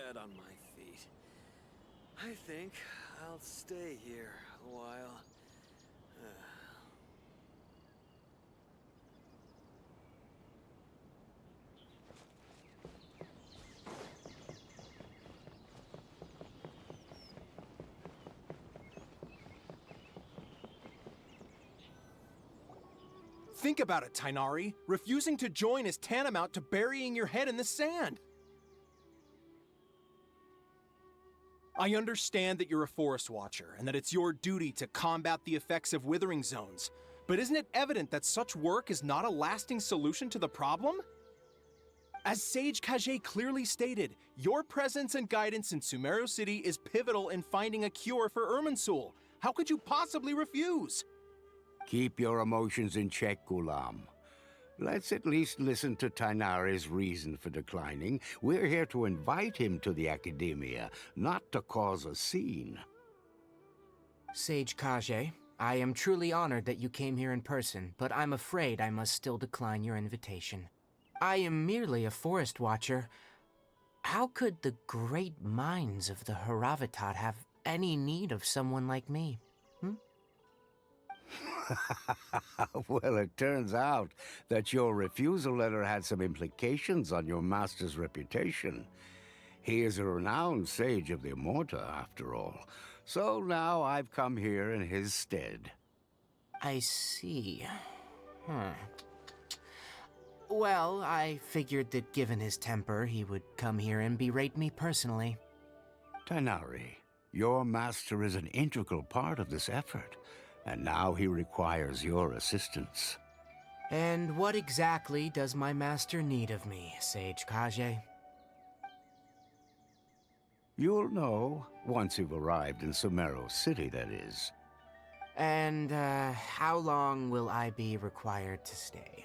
dead on my feet. I think I'll stay here a while. Think about it, Tainari. Refusing to join is tantamount to burying your head in the sand. I understand that you're a forest watcher and that it's your duty to combat the effects of withering zones, but isn't it evident that such work is not a lasting solution to the problem? As Sage Kage clearly stated, your presence and guidance in Sumeru City is pivotal in finding a cure for Irminsul. How could you possibly refuse? Keep your emotions in check, Gulam. Let's at least listen to Tainari's reason for declining. We're here to invite him to the Academia, not to cause a scene. Sage Kage, I am truly honored that you came here in person, but I'm afraid I must still decline your invitation. I am merely a forest watcher. How could the great minds of the Haravatat have any need of someone like me? Well, it turns out that your refusal letter had some implications on your master's reputation. He is a renowned sage of the Immorta, after all. So now I've come here in his stead. I see. Well, I figured that given his temper, he would come here and berate me personally. Tainari, your master is an integral part of this effort. And now he requires your assistance. And what exactly does my master need of me, Sage Kage? You'll know once you've arrived in Sumeru City, that is. And, how long will I be required to stay?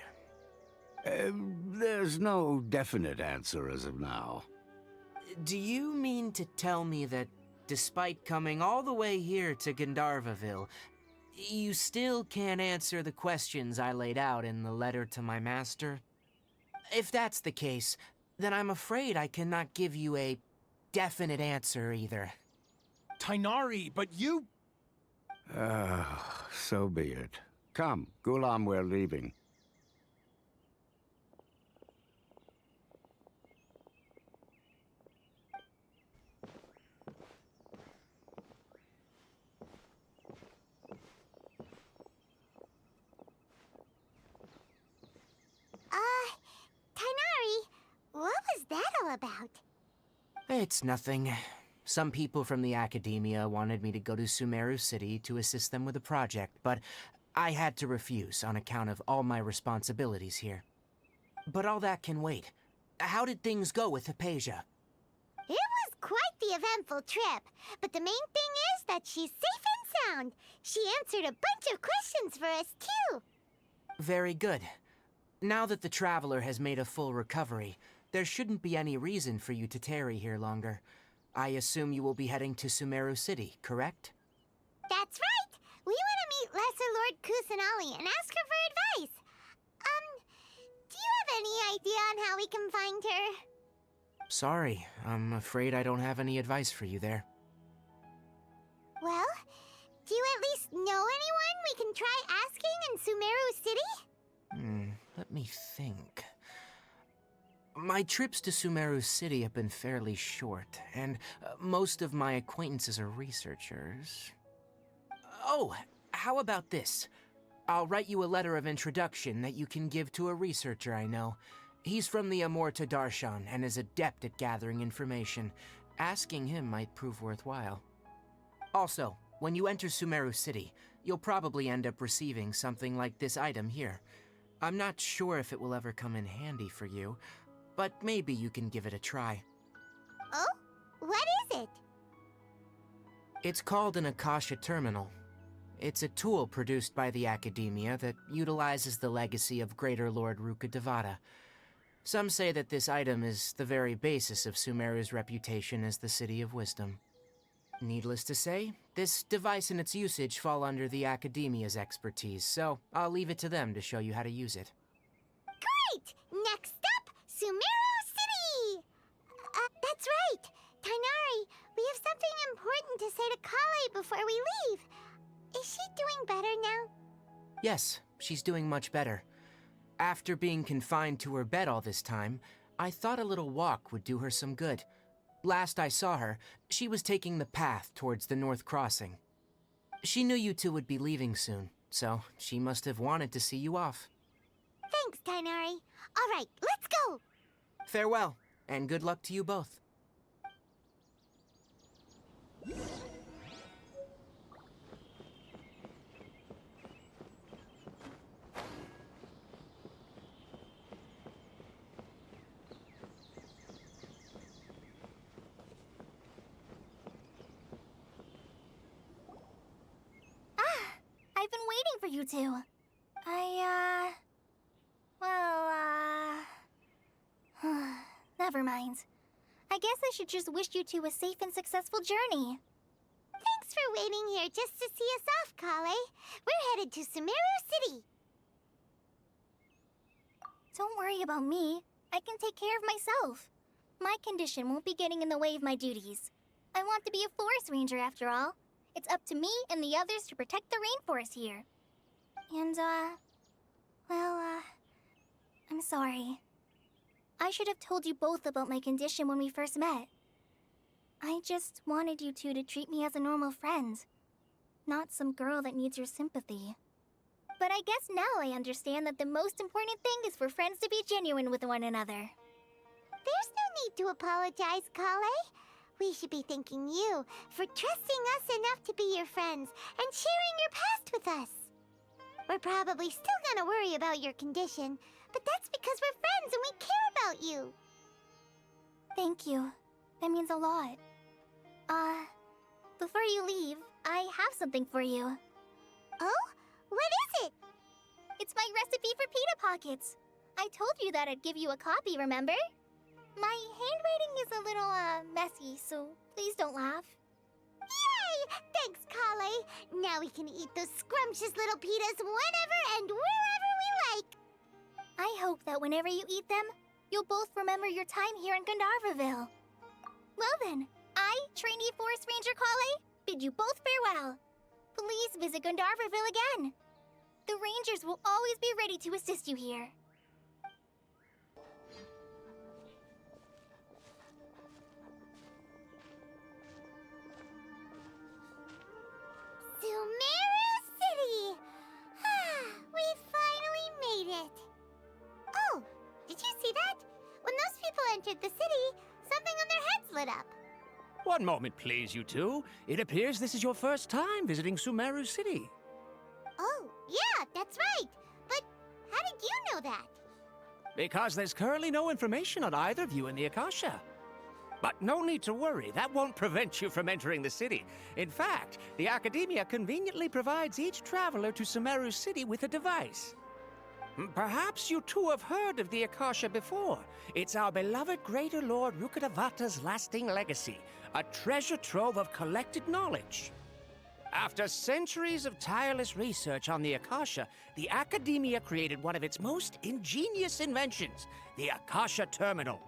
There's no definite answer as of now. Do you mean to tell me that, despite coming all the way here to Gandharvaville, you still can't answer the questions I laid out in the letter to my master? If that's the case, then I'm afraid I cannot give you a definite answer either. Tainari, but you... So be it. Come, Gulam, we're leaving. Tainari, what was that all about? It's nothing. Some people from the Academia wanted me to go to Sumeru City to assist them with a project, but I had to refuse on account of all my responsibilities here. But all that can wait. How did things go with Hypatia? It was quite the eventful trip, but the main thing is that she's safe and sound. She answered a bunch of questions for us, too. Very good. Now that the Traveler has made a full recovery, there shouldn't be any reason for you to tarry here longer. I assume you will be heading to Sumeru City, correct? That's right! We want to meet Lesser Lord Kusanali and ask her for advice. Do you have any idea on how we can find her? Sorry, I'm afraid I don't have any advice for you there. Well, do you at least know anyone we can try asking in Sumeru City? Let me think. My trips to Sumeru City have been fairly short, and most of my acquaintances are researchers. Oh, how about this? I'll write you a letter of introduction that you can give to a researcher I know. He's from the Immorta Darshan and is adept at gathering information. Asking him might prove worthwhile. Also, when you enter Sumeru City, you'll probably end up receiving something like this item here. I'm not sure if it will ever come in handy for you, but maybe you can give it a try. Oh? What is it? It's called an Akasha Terminal. It's a tool produced by the Academia that utilizes the legacy of Greater Lord Rukkhadevata. Some say that this item is the very basis of Sumeru's reputation as the City of Wisdom. Needless to say, this device and its usage fall under the Academia's expertise, so I'll leave it to them to show you how to use it. Great! Next up, Sumeru City! That's right. Tainari, we have something important to say to Kale before we leave. Is she doing better now? Yes, she's doing much better. After being confined to her bed all this time, I thought a little walk would do her some good. Last I saw her, she was taking the path towards the North Crossing. She knew you two would be leaving soon, so she must have wanted to see you off. Thanks, Tainari. All right, let's go! Farewell, and good luck to you both. I've been waiting for you two. Never mind. I guess I should just wish you two a safe and successful journey. Thanks for waiting here just to see us off, Kale. We're headed to Sumeru City. Don't worry about me. I can take care of myself. My condition won't be getting in the way of my duties. I want to be a forest ranger after all. It's up to me and the others to protect the rainforest here. And, I'm sorry. I should have told you both about my condition when we first met. I just wanted you two to treat me as a normal friend, not some girl that needs your sympathy. But I guess now I understand that the most important thing is for friends to be genuine with one another. There's no need to apologize, Kale. We should be thanking you for trusting us enough to be your friends and sharing your past with us. We're probably still gonna worry about your condition, but that's because we're friends and we care about you. Thank you. That means a lot. Before you leave, I have something for you. Oh? What is it? It's my recipe for pita pockets. I told you that I'd give you a copy, remember? My handwriting is a little, messy, so please don't laugh. Yay! Thanks, Kale. Now we can eat those scrumptious little pitas whenever and wherever we like. I hope that whenever you eat them, you'll both remember your time here in Gandharvaville. Well then, I, trainee Forest Ranger Kale, bid you both farewell. Please visit Gandharvaville again. The Rangers will always be ready to assist you here. Sumeru City! We finally made it! Oh, did you see that? When those people entered the city, something on their heads lit up. One moment, please, you two. It appears this is your first time visiting Sumeru City. Oh, yeah, that's right. But how did you know that? Because there's currently no information on either of you in the Akasha. But no need to worry, that won't prevent you from entering the city. In fact, the Academia conveniently provides each traveler to Sumeru City with a device. Perhaps you two have heard of the Akasha before. It's our beloved Greater Lord Rukkhadevata's lasting legacy, a treasure trove of collected knowledge. After centuries of tireless research on the Akasha, the Academia created one of its most ingenious inventions, the Akasha Terminal.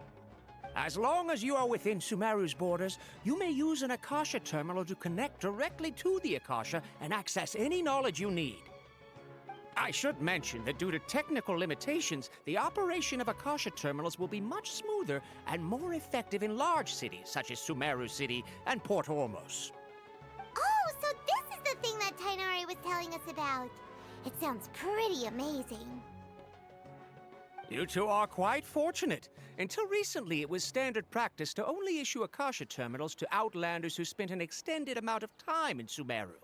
As long as you are within Sumeru's borders, you may use an Akasha terminal to connect directly to the Akasha and access any knowledge you need. I should mention that due to technical limitations, the operation of Akasha terminals will be much smoother and more effective in large cities such as Sumeru City and Port Ormos. Oh, so this is the thing that Tainari was telling us about. It sounds pretty amazing. You two are quite fortunate. Until recently, it was standard practice to only issue Akasha terminals to outlanders who spent an extended amount of time in Sumeru.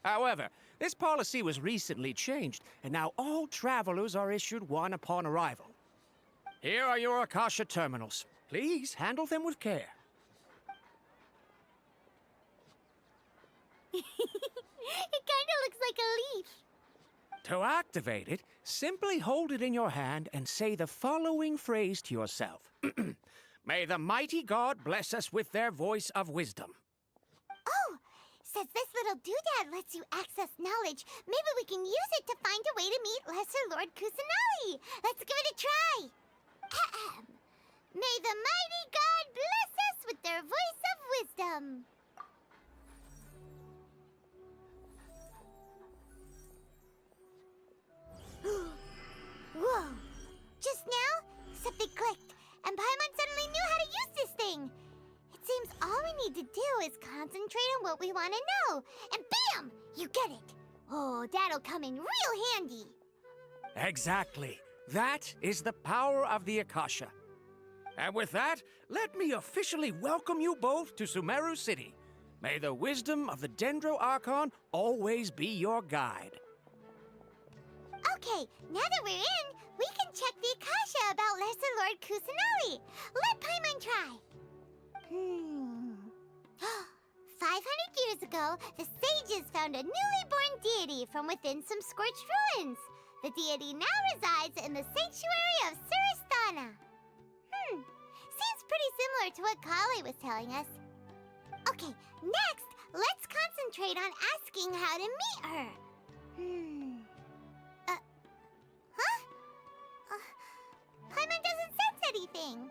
However, this policy was recently changed, and now all travelers are issued one upon arrival. Here are your Akasha terminals. Please handle them with care. It kinda looks like a leaf. To activate it, simply hold it in your hand and say the following phrase to yourself. May the mighty God bless us with their voice of wisdom. Oh, since this little doodad lets you access knowledge, maybe we can use it to find a way to meet Lesser Lord Kusanali. Let's give it a try. Ahem. May the mighty God bless us with their voice of wisdom. Whoa! Just now, something clicked, and Paimon suddenly knew how to use this thing. It seems all we need to do is concentrate on what we want to know, and bam! You get it. Oh, that'll come in real handy. Exactly. That is the power of the Akasha. And with that, let me officially welcome you both to Sumeru City. May the wisdom of the Dendro Archon always be your guide. Okay, now that we're in, we can check the Akasha about Lesser Lord Kusanali. Let Paimon try. 500 years ago, the sages found a newly born deity from within some scorched ruins. The deity now resides in the sanctuary of Suristana. Seems pretty similar to what Kali was telling us. Okay, next, let's concentrate on asking how to meet her. Paimon doesn't sense anything.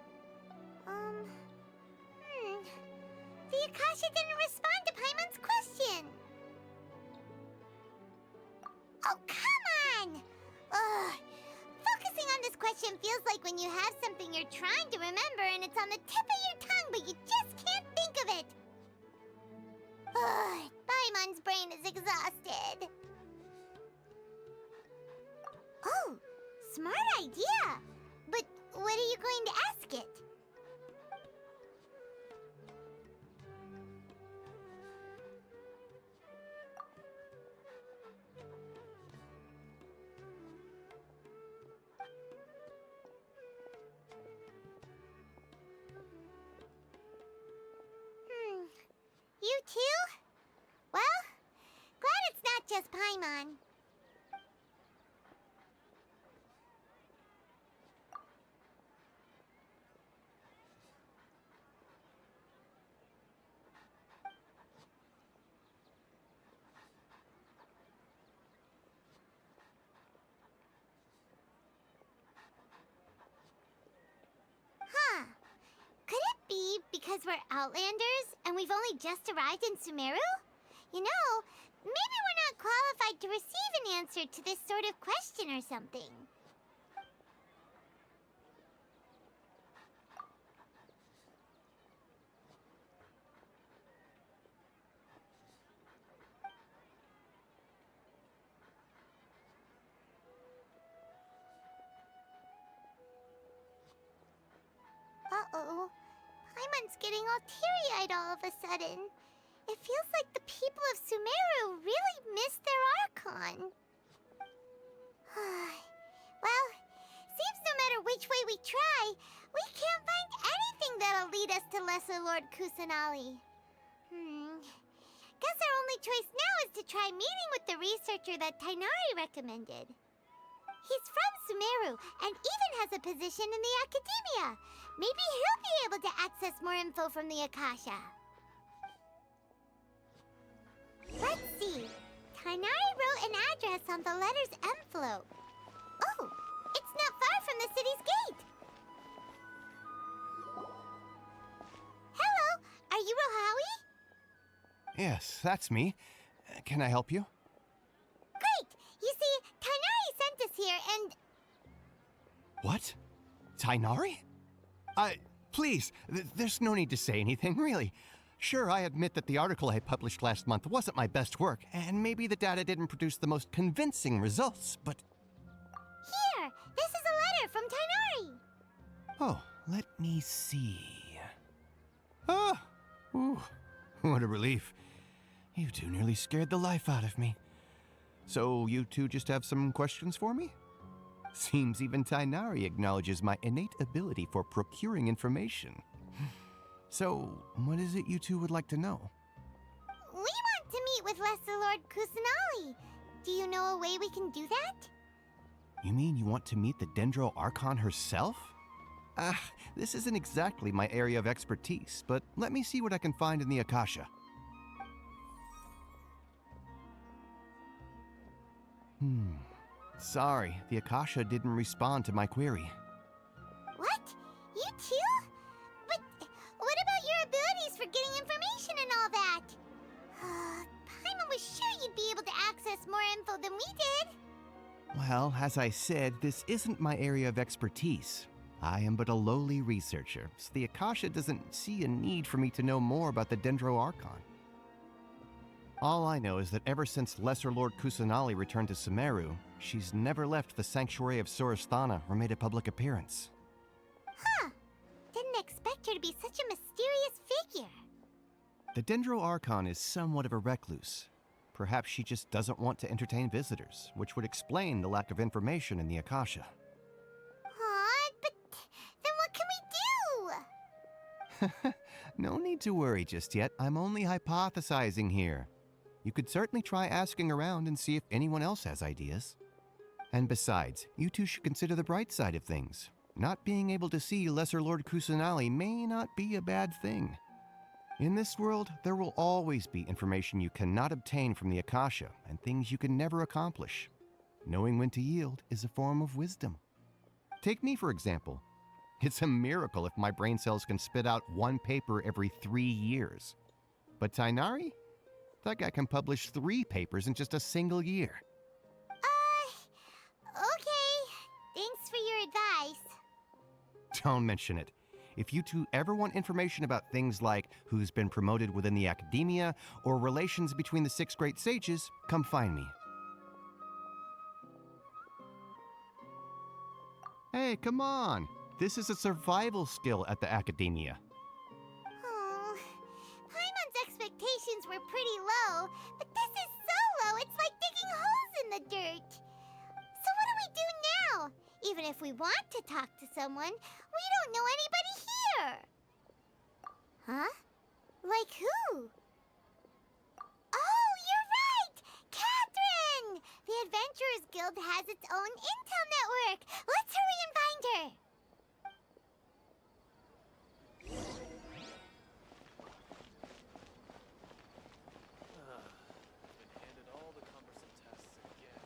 The Akasha didn't respond to Paimon's question. Oh, come on! Ugh. Focusing on this question feels like when you have something you're trying to remember and it's on the tip of your tongue, but you just can't think of it. Ugh, Paimon's brain is exhausted. Oh, smart idea. But what are you going to ask it? You too? Well, glad it's not just Paimon. Huh. Could it be because we're Outlanders and we've only just arrived in Sumeru? You know, maybe we're not qualified to receive an answer to this sort of question or something. Uh-oh. Paimon's getting all teary-eyed all of a sudden. It feels like the people of Sumeru really miss their Archon. Well, seems no matter which way we try, we can't find anything that'll lead us to Lesser Lord Kusanali. Guess our only choice now is to try meeting with the researcher that Tainari recommended. He's from Sumeru and even has a position in the Academia. Maybe he'll be able to access more info from the Akasha. Let's see. Tainari wrote an address on the letter's envelope. Oh, it's not far from the city's gate. Hello, are you Rohawi? Yes, that's me. Can I help you? Great! You see, Tainari sent us here and... What? Tainari? Please, there's no need to say anything, really. Sure, I admit that the article I published last month wasn't my best work, and maybe the data didn't produce the most convincing results, but... Here! This is a letter from Tainari! Oh, let me see... Ah! Ooh, what a relief. You two nearly scared the life out of me. So you two just have some questions for me? Seems even Tainari acknowledges my innate ability for procuring information. So, what is it you two would like to know? We want to meet with Lesser Lord Kusanali. Do you know a way we can do that? You mean you want to meet the Dendro Archon herself? This isn't exactly my area of expertise, but let me see what I can find in the Akasha. Sorry, the Akasha didn't respond to my query. What? You too? info than we did. Well, as I said, this isn't my area of expertise. I am but a lowly researcher, so the Akasha doesn't see a need for me to know more about the Dendro Archon. All I know is that ever since Lesser Lord Kusanali returned to Sumeru, she's never left the Sanctuary of Sorasthana or made a public appearance. Huh. Didn't expect her to be such a mysterious figure. The Dendro Archon is somewhat of a recluse. Perhaps she just doesn't want to entertain visitors, which would explain the lack of information in the Akasha. Aw, but then what can we do? No need to worry just yet. I'm only hypothesizing here. You could certainly try asking around and see if anyone else has ideas. And besides, you two should consider the bright side of things. Not being able to see Lesser Lord Kusanali may not be a bad thing. In this world, there will always be information you cannot obtain from the Akasha and things you can never accomplish. Knowing when to yield is a form of wisdom. Take me, for example. It's a miracle if my brain cells can spit out one paper every 3 years. But Tainari? That guy can publish 3 papers in just a single year. Okay. Thanks for your advice. Don't mention it. If you two ever want information about things like who's been promoted within the academia or relations between the 6 great sages, come find me. Hey, come on. This is a survival skill at the academia. Oh, Paimon's expectations were pretty low, but this is so low it's like digging holes in the dirt. So what do we do now? Even if we want to talk to someone, we don't know anybody here. Huh? Like who? Oh, you're right! Catherine! The Adventurers Guild has its own intel network. Let's hurry and find her. Been handed all the cumbersome tasks again.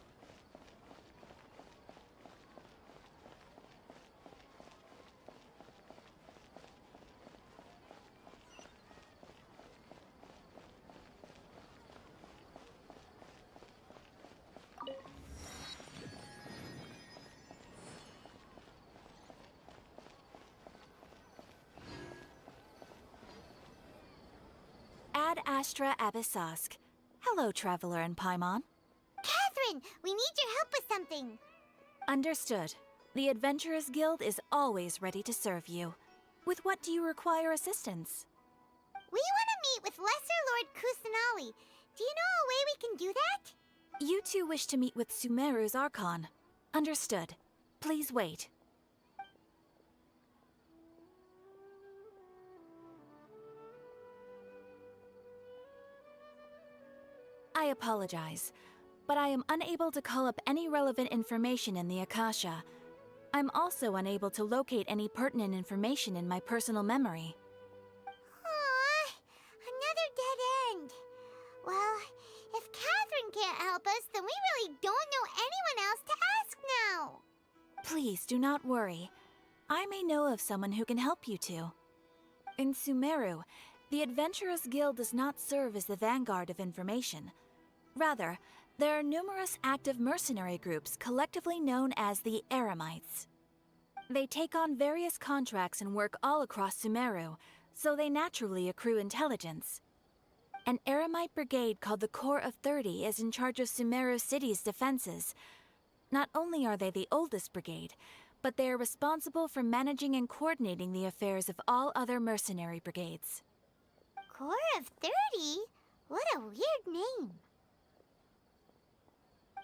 Ad Astra Abyssosk. Hello, Traveler and Paimon. Catherine, we need your help with something. Understood. The Adventurers Guild is always ready to serve you. With what do you require assistance? We want to meet with Lesser Lord Kusanali. Do you know a way we can do that? You two wish to meet with Sumeru's Archon. Understood. Please wait. I apologize, but I am unable to call up any relevant information in the Akasha. I'm also unable to locate any pertinent information in my personal memory. Aww, another dead end. Well, if Catherine can't help us, then we really don't know anyone else to ask now. Please do not worry. I may know of someone who can help you two. In Sumeru, the Adventurers Guild does not serve as the vanguard of information. Rather, there are numerous active mercenary groups collectively known as the Eremites. They take on various contracts and work all across Sumeru, so they naturally accrue intelligence. An Eremite brigade called the Corps of 30 is in charge of Sumeru City's defenses. Not only are they the oldest brigade, but they are responsible for managing and coordinating the affairs of all other mercenary brigades. Corps of 30? What a weird name.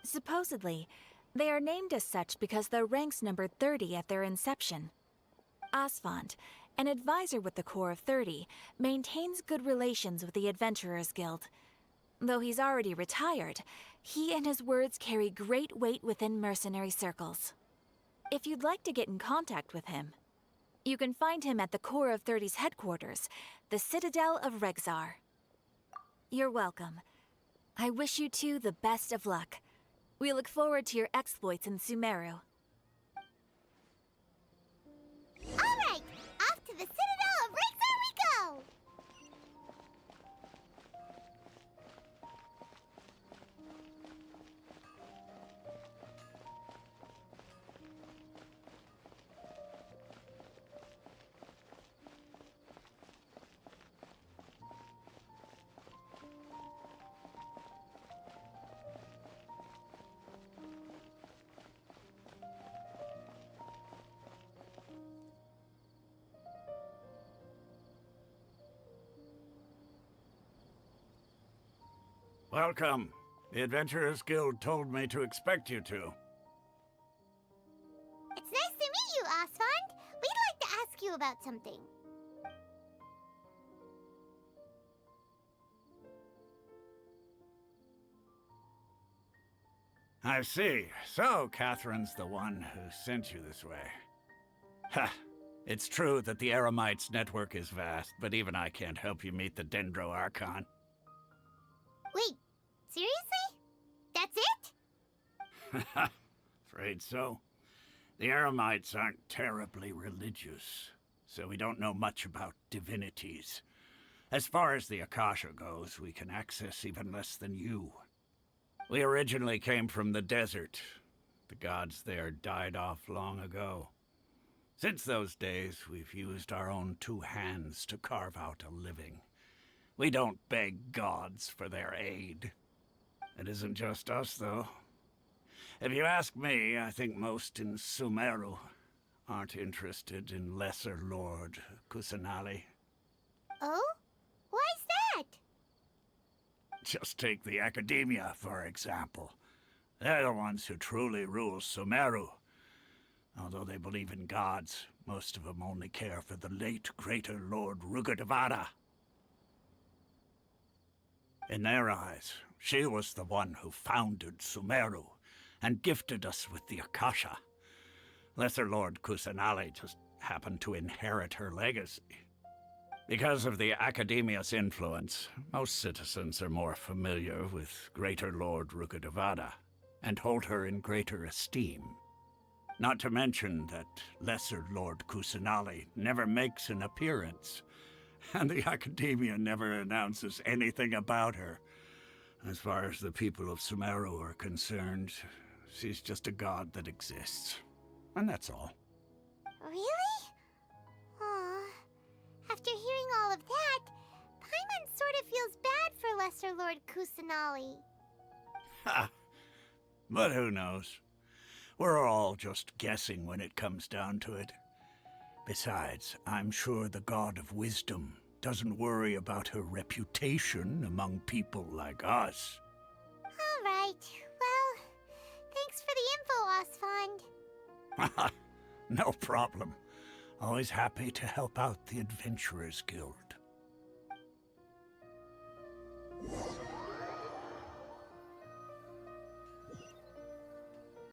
Supposedly, they are named as such because their ranks numbered 30 at their inception. Asfand, an advisor with the Corps of 30, maintains good relations with the Adventurers Guild. Though he's already retired, he and his words carry great weight within mercenary circles. If you'd like to get in contact with him, you can find him at the Corps of 30's headquarters, the Citadel of Rexar. You're welcome. I wish you two the best of luck. We look forward to your exploits in Sumeru. All right, off to the Citadel of Rexar we go! Welcome. The Adventurers Guild told me to expect you to. It's nice to meet you, Osfond. We'd like to ask you about something. I see. So, Catherine's the one who sent you this way. Ha! It's true that the Eremites' network is vast, but even I can't help you meet the Dendro Archon. Wait, seriously? That's it? Afraid so. The Eremites aren't terribly religious, so we don't know much about divinities. As far as the Akasha goes, we can access even less than you. We originally came from the desert. The gods there died off long ago. Since those days, we've used our own two hands to carve out a living. We don't beg gods for their aid. It isn't just us, though. If you ask me, I think most in Sumeru aren't interested in Lesser Lord Kusanali. Oh? Why's that? Just take the Academia, for example. They're the ones who truly rule Sumeru. Although they believe in gods, most of them only care for the late Greater Lord Rugudevada. In their eyes, she was the one who founded Sumeru and gifted us with the Akasha. Lesser Lord Kusanali just happened to inherit her legacy. Because of the Academia's influence, most citizens are more familiar with Greater Lord Rugudevada and hold her in greater esteem. Not to mention that Lesser Lord Kusanali never makes an appearance, and the Academia never announces anything about her. As far as the people of Sumeru are concerned, she's just a god that exists. And that's all. Really? Aw. After hearing all of that, Paimon sort of feels bad for Lesser Lord Kusanali. Ha! But who knows? We're all just guessing when it comes down to it. Besides, I'm sure the God of Wisdom doesn't worry about her reputation among people like us. All right. Well, thanks for the info, Osfond. No problem. Always happy to help out the Adventurers Guild.